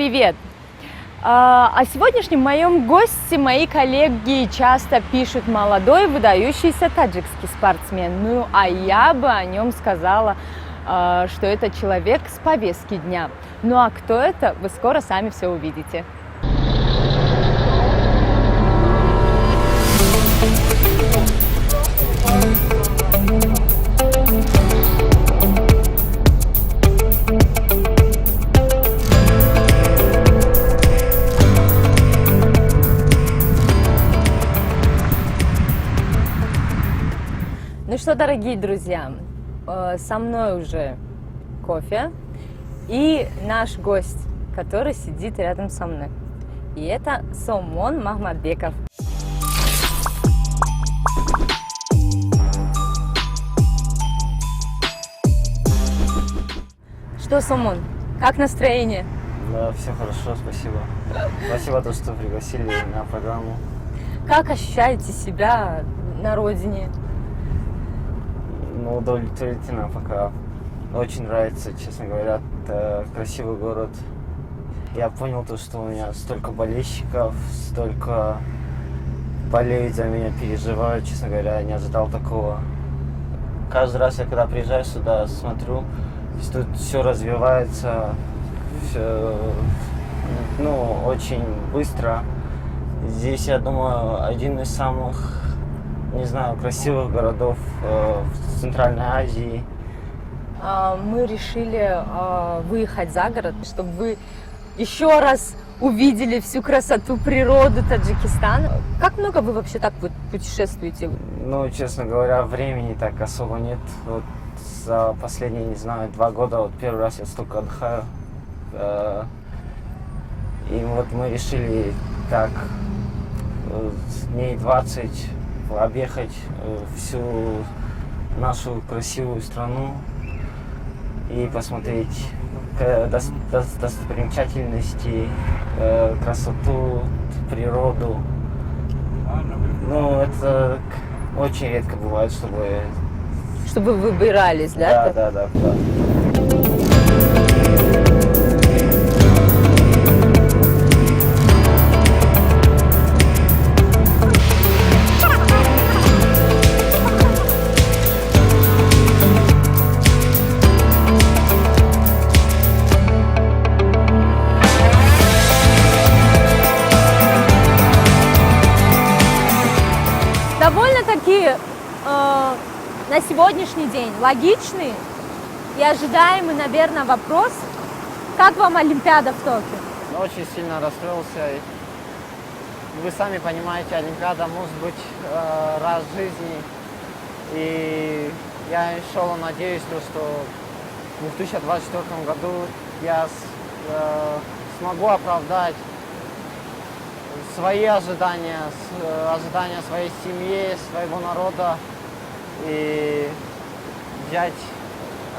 привет! О сегодняшнем моем госте мои коллеги часто пишут «молодой выдающийся таджикский спортсмен». Ну, а я бы о нем сказала, что это человек с повестки дня. Ну, а кто это, вы скоро сами все увидите. Ну что, дорогие друзья, со мной уже кофе и наш гость, который сидит рядом со мной. И это Сомон Махмадбеков. Что, Сомон, как настроение? Да, все хорошо, спасибо. Спасибо, что пригласили на программу. Как ощущаете себя на родине? Ну, удовлетворительно пока. Очень нравится, честно говоря. Это красивый город. Я понял то, что у меня столько болельщиков, столько болеют за меня, переживают. Честно говоря, я не ожидал такого. Каждый раз, я когда приезжаю сюда, смотрю, тут все развивается, все, очень быстро. Здесь, я думаю, один из самых, не знаю, красивых городов в Центральной Азии. Мы решили выехать за город, чтобы вы еще раз увидели всю красоту природы Таджикистана. Как много вы вообще так путешествуете? Ну, честно говоря, времени так особо нет. Вот за последние, не знаю, 2 года, вот первый раз я столько отдыхаю. И вот мы решили так дней 20 объехать всю нашу красивую страну и посмотреть достопримечательности, красоту, природу. Ну, это очень редко бывает, чтобы вы выбирались, да? Да. Довольно-таки на сегодняшний день логичный и ожидаемый, наверное, вопрос. Как вам Олимпиада в Токио? Очень сильно расстроился. Вы сами понимаете, Олимпиада может быть раз в жизни. И я, иншаллах, надеюсь, что в 2024 году я смогу оправдать свои ожидания, ожидания своей семьи, своего народа и взять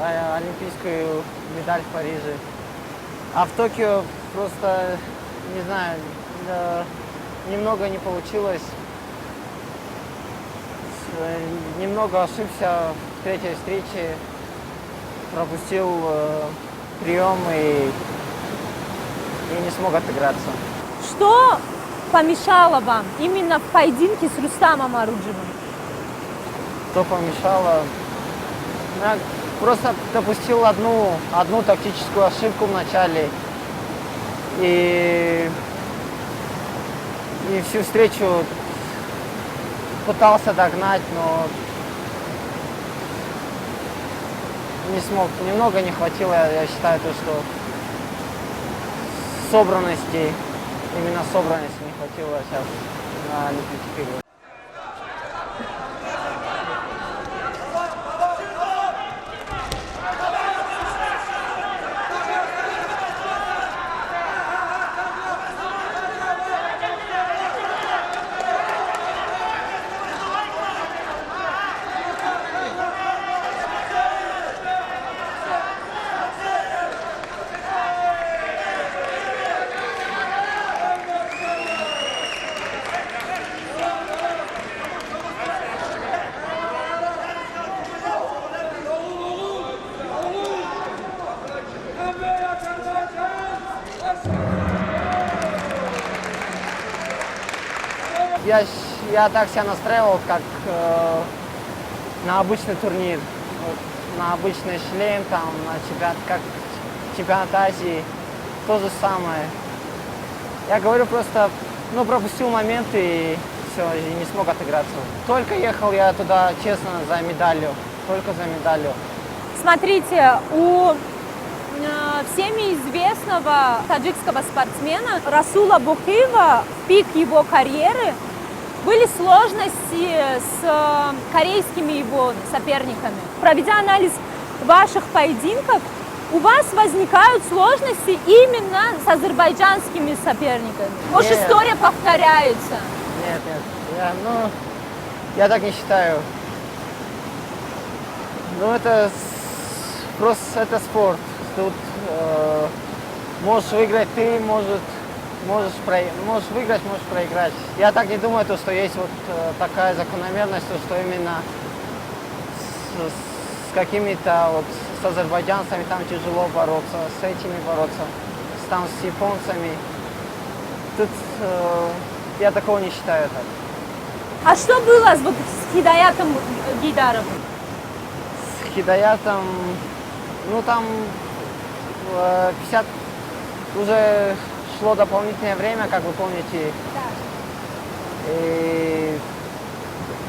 олимпийскую медаль в Париже. А в Токио просто, не знаю, немного не получилось. Немного ошибся в третьей встрече, пропустил прием и не смог отыграться. Что помешало вам именно в поединке с Рустамом Оруджевым? Что помешало? Я просто допустил одну тактическую ошибку в начале. И всю встречу пытался догнать, но не смог. Немного не хватило, я считаю, что собранности, именно собранности не хватило сейчас на Олимпийских играх. я так себя настраивал, как на обычный турнир. Вот, на обычный шлем, там, на чемпионат Азии. То же самое. Я говорю просто, пропустил момент и все, и не смог отыграться. Только ехал я туда, честно, за медалью. Только за медалью. Смотрите, у всеми известного таджикского спортсмена Расула Бухиева в пик его карьеры были сложности с корейскими его соперниками. Проведя анализ ваших поединков, у вас возникают сложности именно с азербайджанскими соперниками. Может, Нет. история повторяется? Нет, я так не считаю. Это просто это спорт. Тут можешь выиграть ты, можешь выиграть, можешь проиграть. Я так не думаю, что есть вот такая закономерность, что именно с какими-то вот с азербайджанцами там тяжело бороться, с этими бороться, с японцами. Тут я такого не считаю так. А что было с Хидаятом Гейдаровым? С Хидаятом, там 50 уже шло дополнительное время, как вы помните. И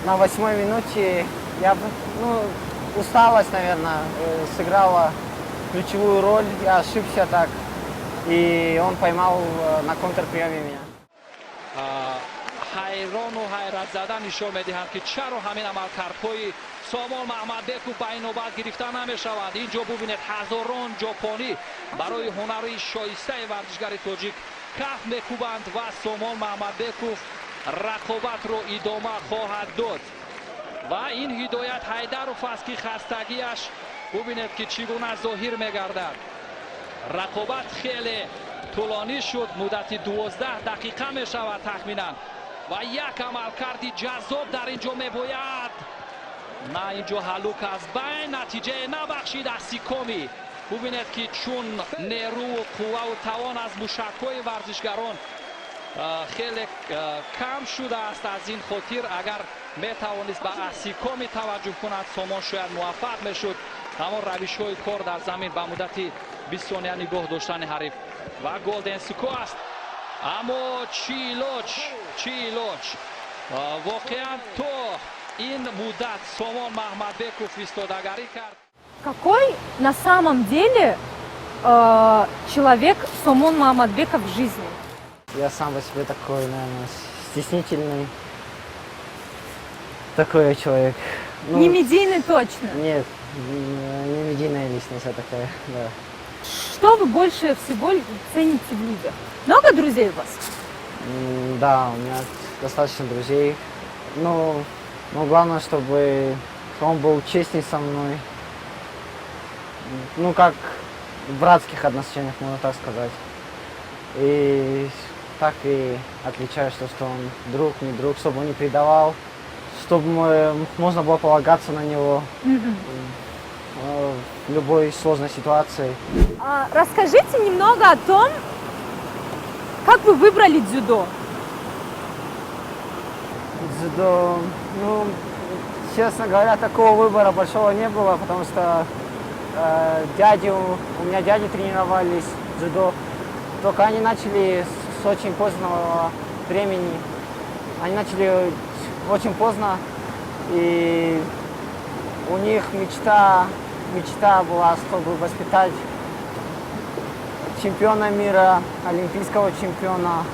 на 8-й минуте усталость, наверное, сыграла ключевую роль. Я ошибся так, и он поймал на контрприеме меня. حیران و حیرت زده نشان میدهند که چرا همین عملکردهای سامان محمدبکو به این نوبت گرفته نمیشود. اینجا ببینید هزاران ژاپنی برای هنری شایسته ورزشگر تاجیک کف میکوبند و سامان محمدبکو رقابت را ادامه خواهد داد. و این هدایت حیدرов است که خستگیش ببینید که چگونه ظاهر میگردد. رقابت خیلی طولانی شد، مدت 12 دقیقه می شود تخمینا و یک عملکرد جذاب در اینجا می باید. نه اینجا هلوک از بین نتیجه نبخشید از سیکومی. ببینید که چون نیرو و قوه و توان از موشک‌های ورزشگران خیلی کم شده است، از این خاطر اگر می توانست به اسیکومی توجه کند سامان شاید موفق می شد. اما روش های کار در زمین به مدت 20 ثانیه نگاه داشتن حریف و گلدن سکو است. اما چیلوچ واقعا تو این مدت سامان محمدبکов ایستادگی کرد. Какой на самом деле человек Сомон Мамадбеков в жизни? Я сам по себе такой, наверное, стеснительный. Такой я человек. Не медийный точно. Нет, не медийная личность, я такая, да. Что вы больше всего цените в людях? Много друзей у вас? Да, у меня достаточно друзей. Но главное, чтобы он был честный со мной. Как в братских отношениях, можно так сказать. И так и отличаю, что он друг, не друг, чтобы он не предавал, чтобы можно было полагаться на него в любой сложной ситуации. Расскажите немного о том, как вы выбрали дзюдо. Дзюдо, честно говоря, такого выбора большого не было, потому что у меня дяди тренировались дзюдо. Только они начали с очень позднего времени. Они начали очень поздно, и у них мечта была, чтобы воспитать чемпиона мира, олимпийского чемпиона.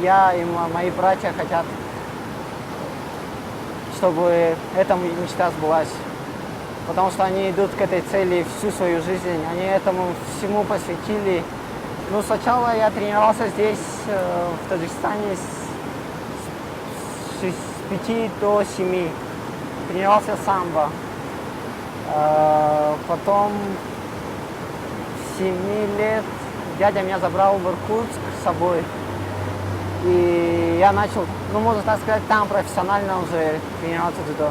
Я и мои братья хотят, чтобы эта мечта сбылась. Потому что они идут к этой цели всю свою жизнь, они этому всему посвятили. Сначала я тренировался здесь, в Таджикистане, с 5 до 7. Тренировался самбо. Потом в 7 лет дядя меня забрал в Иркутск с собой. И я начал, можно так сказать, там профессионально уже тренироваться дзюдо.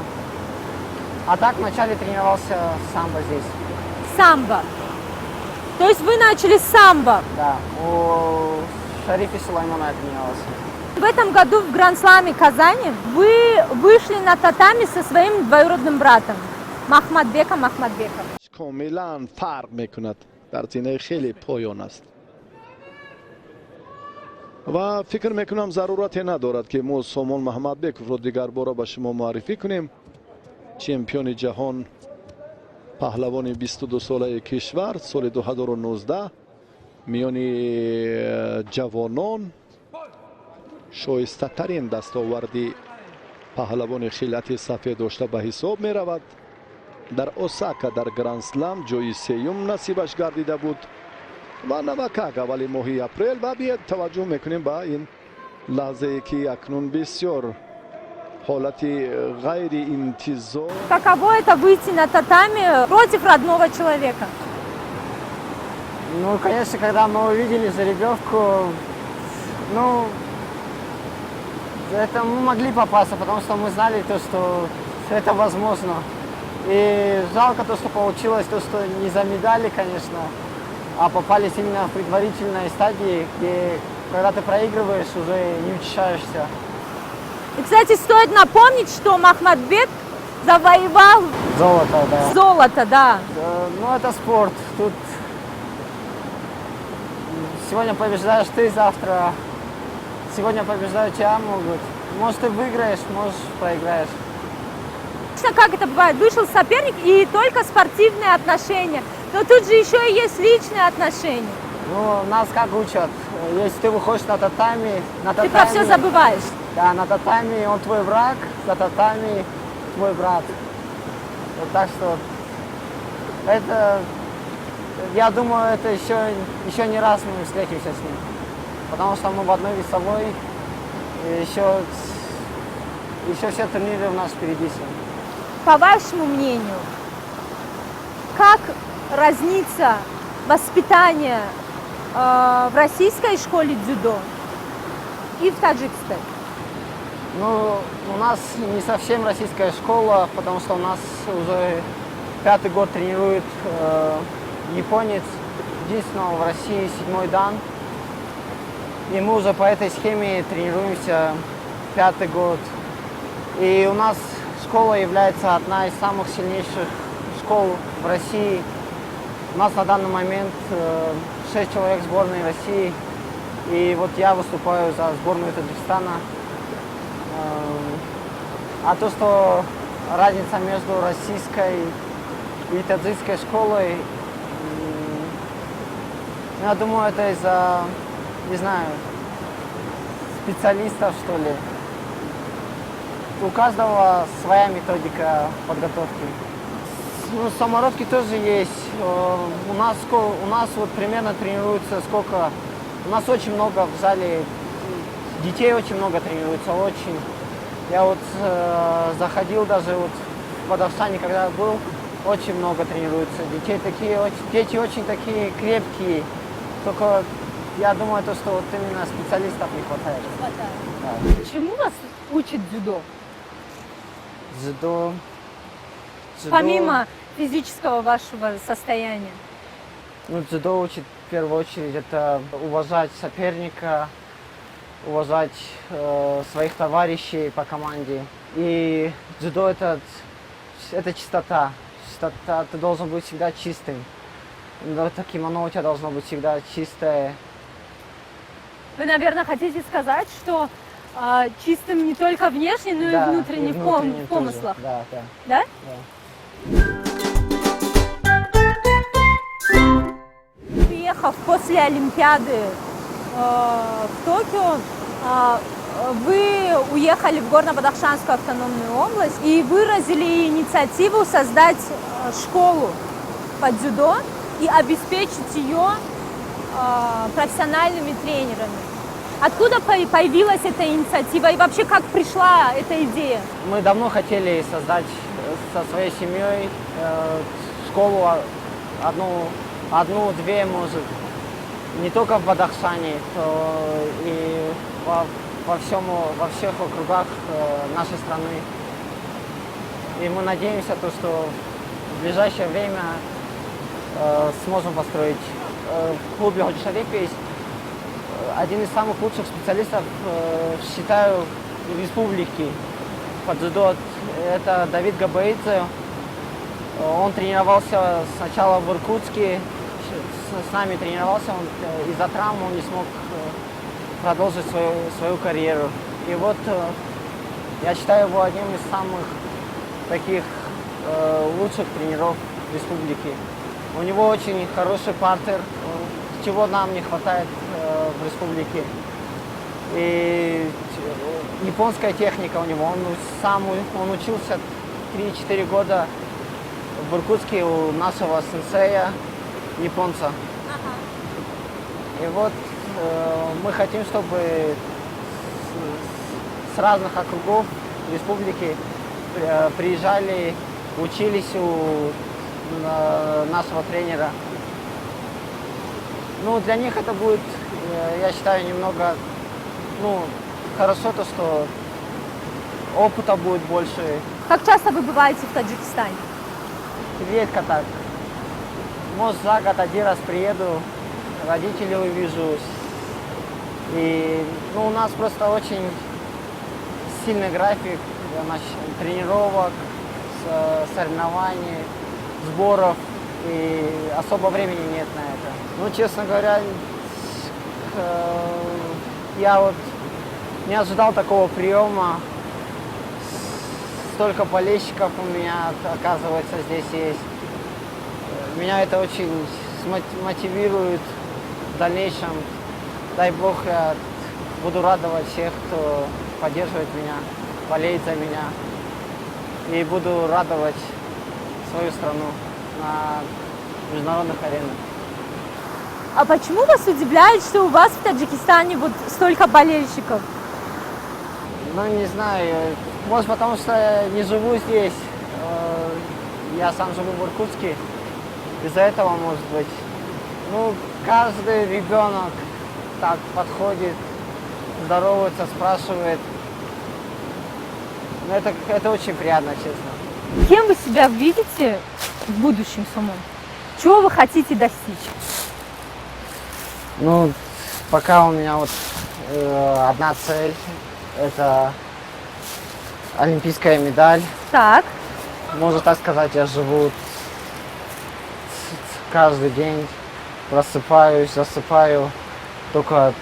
А так вначале тренировался самбо здесь. Самбо. То есть вы начали с самбо? Да, у Шарифа Сулаймана я тренировался. в этом году в Гранд-сламе Казани вы вышли на татами со своим двоюродным братом Махмадбеком Махмадбеком. کاملا فرق میکند در زینه خیلی پایان است و فکر میکنم ضرورتی ندارد که ما سامان محمدبکov رو دیگر بار به شما معرفی کنیم چمپیون جهان پهلوان 22 ساله کشور سال 2019 میان جوانان شایسته ترین دستاوردی پهلوان خیلتی سفید داشته به حساب می رود در اوساکا در گرند سلم جای سیوم نصیبش گردیده بود و نوکاک اولی ماه اپریل و بیاد توجه میکنیم به این لحظه ای که اکنون بسیار حالت غیر انتظار. Каково это выйти на татами против родного человека? Ну, конечно, когда мы увидели жеребьевку, ну, это мы могли попасться, потому что мы знали то, что это возможно. И жалко то, что получилось, то, что не за медали, конечно, а попались именно в предварительной стадии, где, когда ты проигрываешь, уже не утешаешься. И, кстати, стоит напомнить, что Махмадбек завоевал Золото, да. золото, да. Ну, это спорт. Тут сегодня побеждаешь ты, завтра сегодня побеждают тебя могут. Может, ты выиграешь, может, проиграешь. Как это бывает? Вышел соперник и только спортивные отношения. Но тут же еще и есть личные отношения. Ну, нас как учат, если ты выходишь на татами... Ты про все забываешь. Да, на татами он твой враг, за татами твой брат. Вот так что это, я думаю, это еще не раз мы встретимся с ним. Потому что мы в одной весовой, и еще все турниры у нас впереди с ним. По вашему мнению, как разнится воспитание в российской школе дзюдо и в Таджикистане? Ну, у нас не совсем российская школа, потому что у нас уже 5-й год тренирует японец, единственного в России 7-й дан. И мы уже по этой схеме тренируемся 5-й год. И у нас школа является одна из самых сильнейших школ в России. У нас на данный момент 6 человек сборной России. И вот я выступаю за сборную Таджикистана. А то, что разница между российской и таджикской школой, я думаю, это из-за, не знаю, специалистов, что ли. У каждого своя методика подготовки. Ну, самородки тоже есть. У нас вот примерно тренируется сколько? У нас очень много в зале, детей очень много тренируется, очень. Я вот заходил даже вот в Бадахшане, когда был, очень много тренируется. Дети очень такие крепкие. Только я думаю, то, что вот именно специалистов не хватает. Да. Чему вас учит дзюдо? Дзюдо. Помимо физического вашего состояния. Ну, дзюдо учит в первую очередь это уважать соперника, уважать своих товарищей по команде. И дзюдо это чистота. Чистота, ты должен быть всегда чистым. Это кимоно у тебя должно быть всегда чистое. Вы, наверное, хотите сказать, что чистым не только внешне, но Да, и внутренне, и внутренне в помыслах. тоже. Да, да. Да? Приехав после Олимпиады в Токио, вы уехали в Горно-Бадахшанскую автономную область и выразили инициативу создать школу по дзюдо и обеспечить ее профессиональными тренерами. Откуда появилась эта инициатива и вообще как пришла эта идея? Мы давно хотели создать со своей семьей школу одну-две, может, не только в Бадахшане, то и во всех округах нашей страны. И мы надеемся, что в ближайшее время сможем построить. В клубе Ходжи Шариф есть один из самых лучших специалистов, считаю, в республике по дзюдо. Это Давид Габаидзе. Он тренировался сначала в Иркутске, с нами тренировался, он из-за травмы он не смог продолжить свою карьеру. И вот я считаю его одним из самых таких лучших тренеров республики. У него очень хороший партер, чего нам не хватает в республике. И японская техника у него. Он учился 3-4 года в Иркутске у нашего сенсея, японца. И вот мы хотим, чтобы с разных округов республики приезжали, учились у нашего тренера. Ну, для них это будет, я считаю, немного, хорошо то, что опыта будет больше. Как часто вы бываете в Таджикистане? Редко так. Может, за год один раз приеду, родителей увижу. И у нас просто очень сильный график тренировок, соревнований, сборов, и особо времени нет на это. Честно говоря, я вот не ожидал такого приема. Столько болельщиков у меня, оказывается, здесь есть. Меня это очень мотивирует в дальнейшем. Дай Бог, я буду радовать всех, кто поддерживает меня, болеет за меня. И буду радовать свою страну на международных аренах. А почему вас удивляет, что у вас в Таджикистане вот столько болельщиков? Не знаю, может потому что я не живу здесь, я сам живу в Иркутске, из-за этого может быть. Каждый ребенок так подходит, здоровается, спрашивает. Это очень приятно, честно. Кем вы себя видите в будущем самом? Чего вы хотите достичь? Пока у меня одна цель. Это олимпийская медаль. Так. Можно так сказать, я живу каждый день, просыпаюсь, засыпаю. Только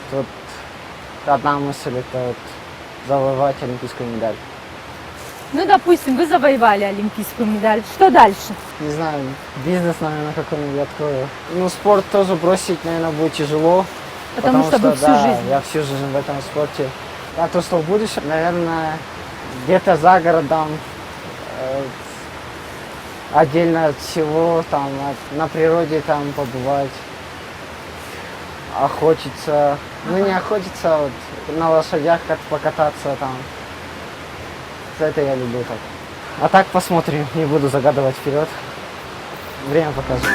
одна мысль – это завоевать олимпийскую медаль. Допустим, вы завоевали олимпийскую медаль. Что дальше? Не знаю, бизнес, наверное, какой-нибудь открою. Спорт тоже бросить, наверное, будет тяжело. Потому что вы всю жизнь. Я всю жизнь в этом спорте. А то, что в будущем, наверное, где-то за городом, отдельно от всего, там, на природе там побывать, охотиться. Не охотиться, на лошадях как покататься там. Это я люблю так. А так посмотрим, не буду загадывать вперед. Время покажет.